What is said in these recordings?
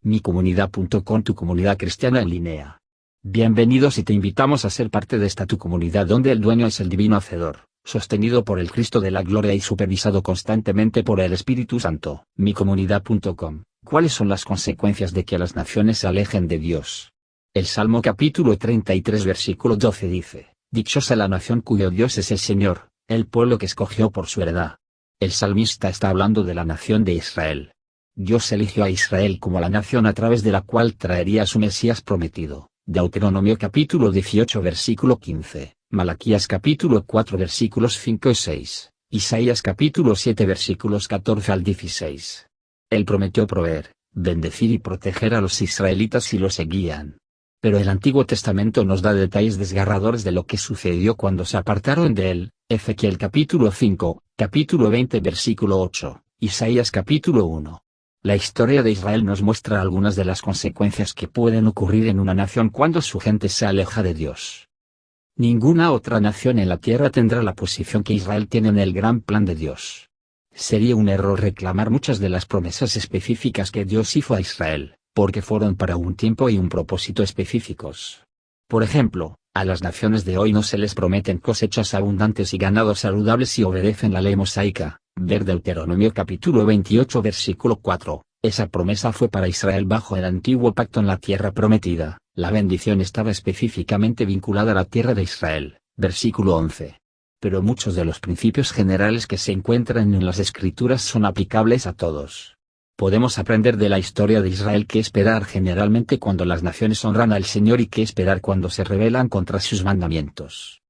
micomunidad.com, tu comunidad cristiana en línea. Bienvenidos y te invitamos a ser parte de esta tu comunidad donde el dueño es el divino Hacedor, sostenido por el Cristo de la Gloria y supervisado constantemente por el Espíritu Santo. Micomunidad.com. ¿Cuáles son las consecuencias de que las naciones se alejen de Dios? El Salmo capítulo 33 versículo 12 dice: Dichosa la nación cuyo Dios es el Señor, el pueblo que escogió por su heredad. El salmista está hablando de la nación de Israel. Dios eligió a Israel como la nación a través de la cual traería a su Mesías prometido. Deuteronomio capítulo 18 versículo 15, Malaquías capítulo 4 versículos 5 y 6, Isaías capítulo 7 versículos 14 al 16. Él prometió proveer, bendecir y proteger a los israelitas si los seguían. Pero el Antiguo Testamento nos da detalles desgarradores de lo que sucedió cuando se apartaron de él. Ezequiel capítulo 5, capítulo 20 versículo 8, Isaías capítulo 1. La historia de Israel nos muestra algunas de las consecuencias que pueden ocurrir en una nación cuando su gente se aleja de Dios. Ninguna otra nación en la tierra tendrá la posición que Israel tiene en el gran plan de Dios. Sería un error reclamar muchas de las promesas específicas que Dios hizo a Israel, porque fueron para un tiempo y un propósito específicos. Por ejemplo, a las naciones de hoy no se les prometen cosechas abundantes y ganados saludables si obedecen la ley mosaica. Ver Deuteronomio capítulo 28 versículo 4, esa promesa fue para Israel bajo el antiguo pacto en la tierra prometida, la bendición estaba específicamente vinculada a la tierra de Israel, versículo 11. Pero muchos de los principios generales que se encuentran en las Escrituras son aplicables a todos. Podemos aprender de la historia de Israel qué esperar generalmente cuando las naciones honran al Señor y qué esperar cuando se rebelan contra sus mandamientos.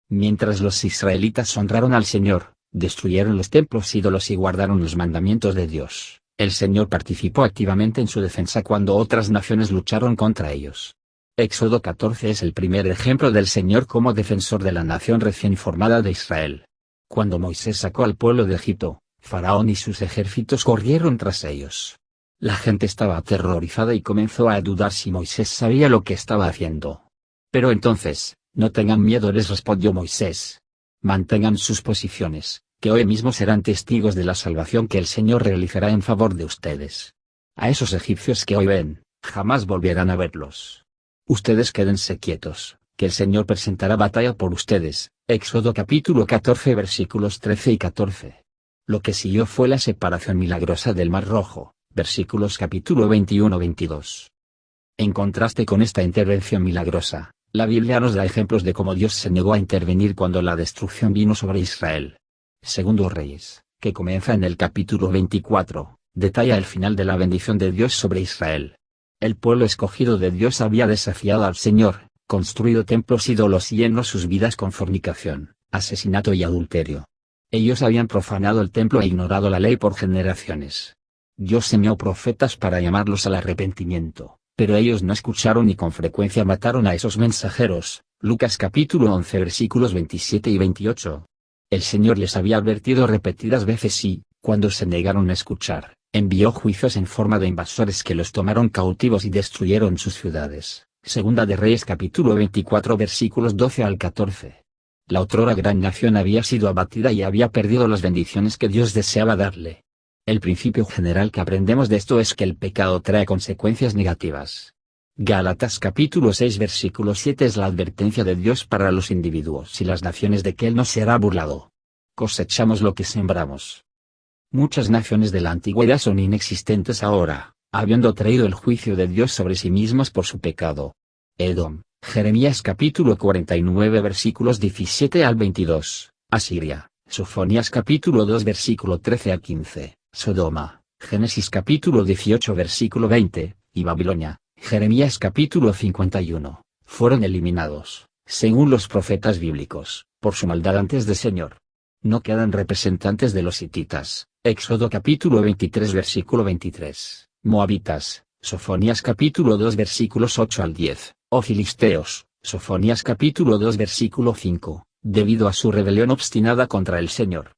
Mientras los israelitas honraron al Señor, destruyeron los templos ídolos y guardaron los mandamientos de Dios, el Señor participó activamente en su defensa cuando otras naciones lucharon contra ellos. Éxodo 14 es el primer ejemplo del Señor como defensor de la nación recién formada de Israel. Cuando Moisés sacó al pueblo de Egipto, Faraón y sus ejércitos corrieron tras ellos. La gente estaba aterrorizada y comenzó a dudar si Moisés sabía lo que estaba haciendo. Pero entonces, no tengan miedo, les respondió Moisés. Mantengan sus posiciones, que hoy mismo serán testigos de la salvación que el Señor realizará en favor de ustedes. A esos egipcios que hoy ven, jamás volverán a verlos. Ustedes quédense quietos, que el Señor presentará batalla por ustedes. Éxodo capítulo 14 versículos 13 y 14. Lo que siguió fue la separación milagrosa del Mar Rojo, versículos capítulo 21-22. En contraste con esta intervención milagrosa, la Biblia nos da ejemplos de cómo Dios se negó a intervenir cuando la destrucción vino sobre Israel. Segundo Reyes, que comienza en el capítulo 24, detalla el final de la bendición de Dios sobre Israel. El pueblo escogido de Dios había desafiado al Señor, construido templos ídolos y llenó sus vidas con fornicación, asesinato y adulterio. Ellos habían profanado el templo e ignorado la ley por generaciones. Dios envió profetas para llamarlos al arrepentimiento, pero ellos no escucharon y con frecuencia mataron a esos mensajeros. Lucas capítulo 11 versículos 27 y 28. El Señor les había advertido repetidas veces y, cuando se negaron a escuchar, envió juicios en forma de invasores que los tomaron cautivos y destruyeron sus ciudades. Segunda de Reyes capítulo 24 versículos 12 al 14. La otrora gran nación había sido abatida y había perdido las bendiciones que Dios deseaba darle. El principio general que aprendemos de esto es que el pecado trae consecuencias negativas. Gálatas capítulo 6 versículo 7 es la advertencia de Dios para los individuos y las naciones de que Él no será burlado. Cosechamos lo que sembramos. Muchas naciones de la antigüedad son inexistentes ahora, habiendo traído el juicio de Dios sobre sí mismas por su pecado. Edom, Jeremías capítulo 49 versículos 17 al 22, Asiria, Sofonías capítulo 2 versículo 13 a 15. Sodoma, Génesis capítulo 18 versículo 20, y Babilonia, Jeremías capítulo 51, fueron eliminados, según los profetas bíblicos, por su maldad antes del Señor. No quedan representantes de los hititas, Éxodo capítulo 23 versículo 23, Moabitas, Sofonías capítulo 2 versículos 8 al 10, o filisteos, Sofonías capítulo 2 versículo 5, debido a su rebelión obstinada contra el Señor.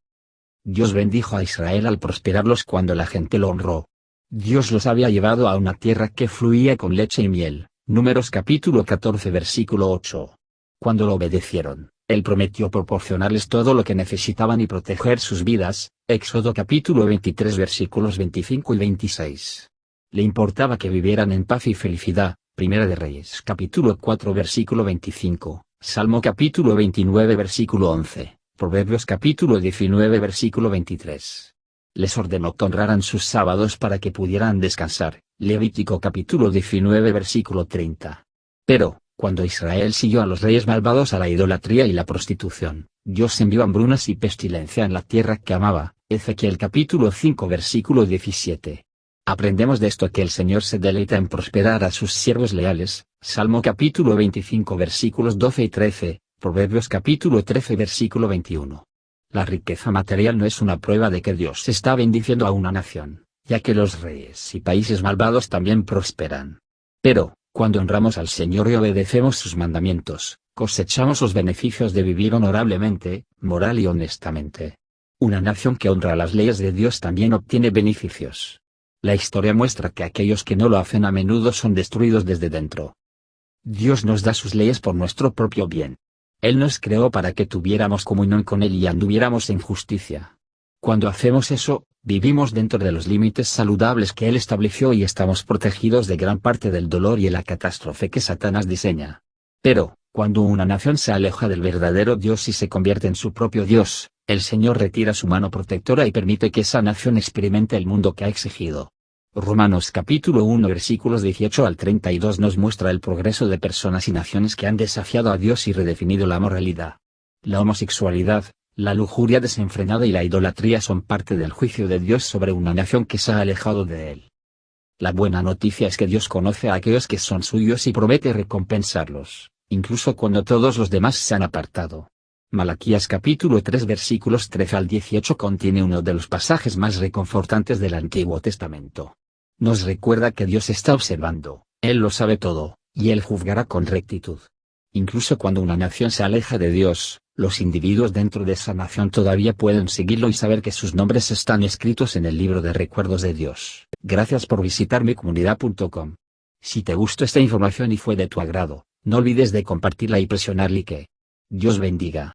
Dios bendijo a Israel al prosperarlos cuando la gente lo honró. Dios los había llevado a una tierra que fluía con leche y miel, Números capítulo 14 versículo 8. Cuando lo obedecieron, Él prometió proporcionarles todo lo que necesitaban y proteger sus vidas, Éxodo capítulo 23 versículos 25 y 26. Le importaba que vivieran en paz y felicidad. Primera de Reyes capítulo 4 versículo 25, Salmo capítulo 29 versículo 11, Proverbios capítulo 19 versículo 23. Les ordenó que honraran sus sábados para que pudieran descansar. Levítico capítulo 19 versículo 30. Pero, cuando Israel siguió a los reyes malvados a la idolatría y la prostitución, Dios envió hambrunas y pestilencia en la tierra que amaba. Ezequiel capítulo 5 versículo 17. Aprendemos de esto que el Señor se deleita en prosperar a sus siervos leales. Salmo capítulo 25 versículos 12 y 13, Proverbios capítulo 13 versículo 21. La riqueza material no es una prueba de que Dios está bendiciendo a una nación, ya que los reyes y países malvados también prosperan. Pero, cuando honramos al Señor y obedecemos sus mandamientos, cosechamos los beneficios de vivir honorablemente, moral y honestamente. Una nación que honra las leyes de Dios también obtiene beneficios. La historia muestra que aquellos que no lo hacen a menudo son destruidos desde dentro. Dios nos da sus leyes por nuestro propio bien. Él nos creó para que tuviéramos comunión con Él y anduviéramos en justicia. Cuando hacemos eso, vivimos dentro de los límites saludables que Él estableció y estamos protegidos de gran parte del dolor y la catástrofe que Satanás diseña. Pero, cuando una nación se aleja del verdadero Dios y se convierte en su propio Dios, el Señor retira su mano protectora y permite que esa nación experimente el mundo que ha exigido. Romanos capítulo 1 versículos 18 al 32 nos muestra el progreso de personas y naciones que han desafiado a Dios y redefinido la moralidad. La homosexualidad, la lujuria desenfrenada y la idolatría son parte del juicio de Dios sobre una nación que se ha alejado de Él. La buena noticia es que Dios conoce a aquellos que son suyos y promete recompensarlos, incluso cuando todos los demás se han apartado. Malaquías capítulo 3 versículos 13 al 18 contiene uno de los pasajes más reconfortantes del Antiguo Testamento. Nos recuerda que Dios está observando, Él lo sabe todo, y Él juzgará con rectitud. Incluso cuando una nación se aleja de Dios, los individuos dentro de esa nación todavía pueden seguirlo y saber que sus nombres están escritos en el libro de recuerdos de Dios. Gracias por visitar micomunidad.com. Si te gustó esta información y fue de tu agrado, no olvides de compartirla y presionar like. Dios bendiga.